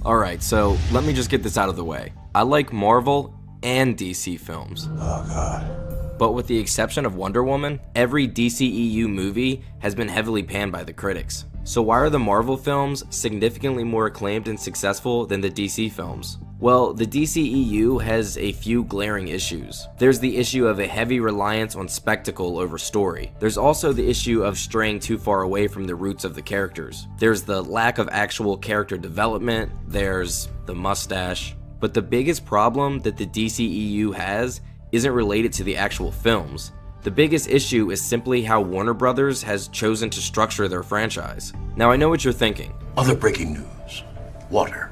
Alright, so let me just get this out of the way. I like Marvel and DC films. Oh god. But with the exception of Wonder Woman, every DCEU movie has been heavily panned by the critics. So why are the Marvel films significantly more acclaimed and successful than the DC films? Well, the DCEU has a few glaring issues. There's the issue of a heavy reliance on spectacle over story. There's also the issue of straying too far away from the roots of the characters. There's the lack of actual character development. There's the mustache. But the biggest problem that the DCEU has isn't related to the actual films. The biggest issue is simply how Warner Brothers has chosen to structure their franchise. Now I know what you're thinking. Other breaking news. Water.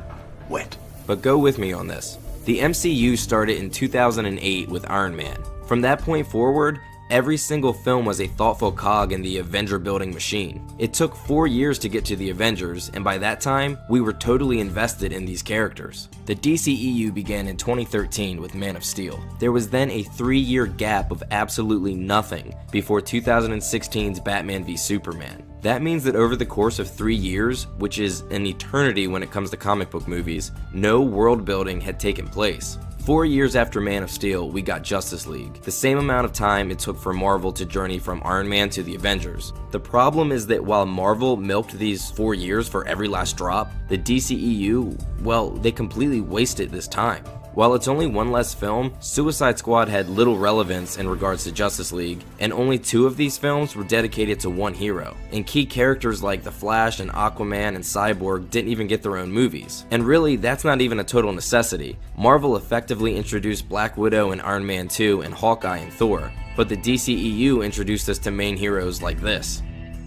Wet. But go with me on this. The MCU started in 2008 with Iron Man. From that point forward, every single film was a thoughtful cog in the Avenger building machine. It took 4 years to get to the Avengers, and by that time, we were totally invested in these characters. The DCEU began in 2013 with Man of Steel. There was then a 3-year gap of absolutely nothing before 2016's Batman v Superman. That means that over the course of 3 years, which is an eternity when it comes to comic book movies, no world building had taken place. 4 years after Man of Steel, we got Justice League, the same amount of time it took for Marvel to journey from Iron Man to the Avengers. The problem is that while Marvel milked these 4 years for every last drop, the DCEU, well, they completely wasted this time. While it's only one less film, Suicide Squad had little relevance in regards to Justice League, and only 2 of these films were dedicated to one hero. And key characters like The Flash and Aquaman and Cyborg didn't even get their own movies. And really, that's not even a total necessity. Marvel effectively introduced Black Widow in Iron Man 2 and Hawkeye and Thor, but the DCEU introduced us to main heroes like this.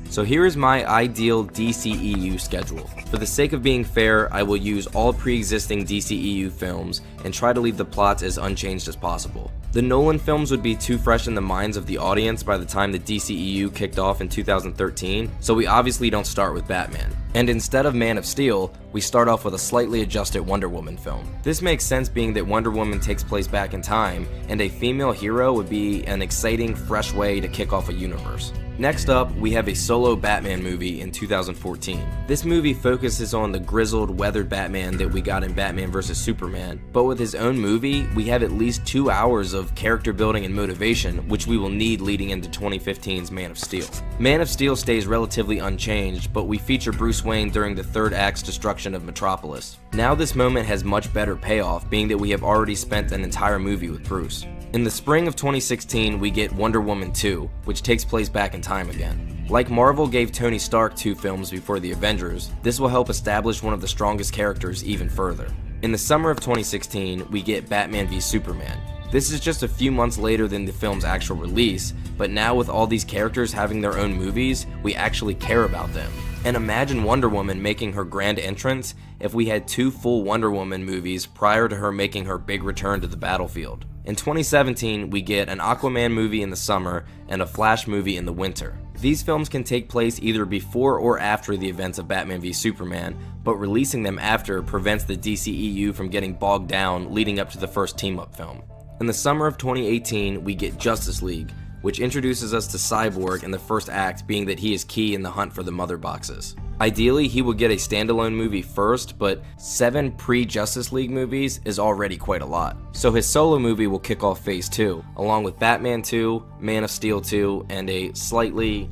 So here is my ideal DCEU schedule. For the sake of being fair, I will use all pre-existing DCEU films and try to leave the plots as unchanged as possible. The Nolan films would be too fresh in the minds of the audience by the time the DCEU kicked off in 2013, so we obviously don't start with Batman. And instead of Man of Steel, we start off with a slightly adjusted Wonder Woman film. This makes sense being that Wonder Woman takes place back in time, and a female hero would be an exciting, fresh way to kick off a universe. Next up, we have a solo Batman movie in 2014. This movie focuses on the grizzled, weathered Batman that we got in Batman vs Superman, but with his own movie, we have at least 2 hours of character building and motivation, which we will need leading into 2015's Man of Steel. Man of Steel stays relatively unchanged, but we feature Bruce Wayne during the third act's destruction of Metropolis. Now this moment has much better payoff, being that we have already spent an entire movie with Bruce. In the spring of 2016, we get Wonder Woman 2, which takes place back in time again. Like Marvel gave Tony Stark 2 films before the Avengers, this will help establish one of the strongest characters even further. In the summer of 2016, we get Batman v Superman. This is just a few months later than the film's actual release, but now with all these characters having their own movies, we actually care about them. And imagine Wonder Woman making her grand entrance if we had 2 full Wonder Woman movies prior to her making her big return to the battlefield. In 2017, we get an Aquaman movie in the summer and a Flash movie in the winter. These films can take place either before or after the events of Batman v Superman, but releasing them after prevents the DCEU from getting bogged down leading up to the first team-up film. In the summer of 2018, we get Justice League, which introduces us to Cyborg in the first act, being that he is key in the hunt for the mother boxes. Ideally, he would get a standalone movie first, but 7 pre-Justice League movies is already quite a lot. So his solo movie will kick off Phase 2, along with Batman 2, Man of Steel 2, and a slightly,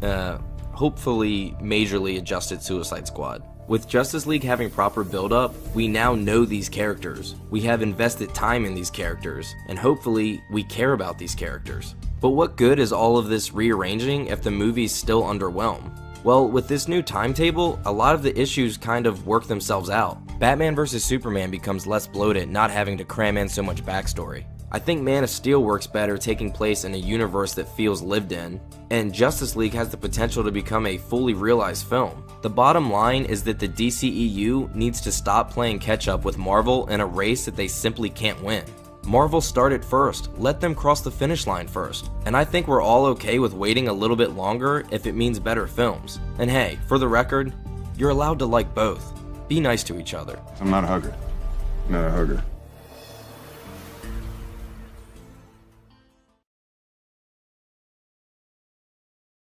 hopefully majorly adjusted Suicide Squad. With Justice League having proper build-up, we now know these characters. We have invested time in these characters, and hopefully, we care about these characters. But what good is all of this rearranging if the movies still underwhelm? Well, with this new timetable, a lot of the issues kind of work themselves out. Batman vs Superman becomes less bloated, not having to cram in so much backstory. I think Man of Steel works better taking place in a universe that feels lived in, and Justice League has the potential to become a fully realized film. The bottom line is that the DCEU needs to stop playing catch-up with Marvel in a race that they simply can't win. Marvel started first, let them cross the finish line first, and I think we're all okay with waiting a little bit longer if it means better films. And hey, for the record, you're allowed to like both. Be nice to each other. I'm not a hugger. Not a hugger.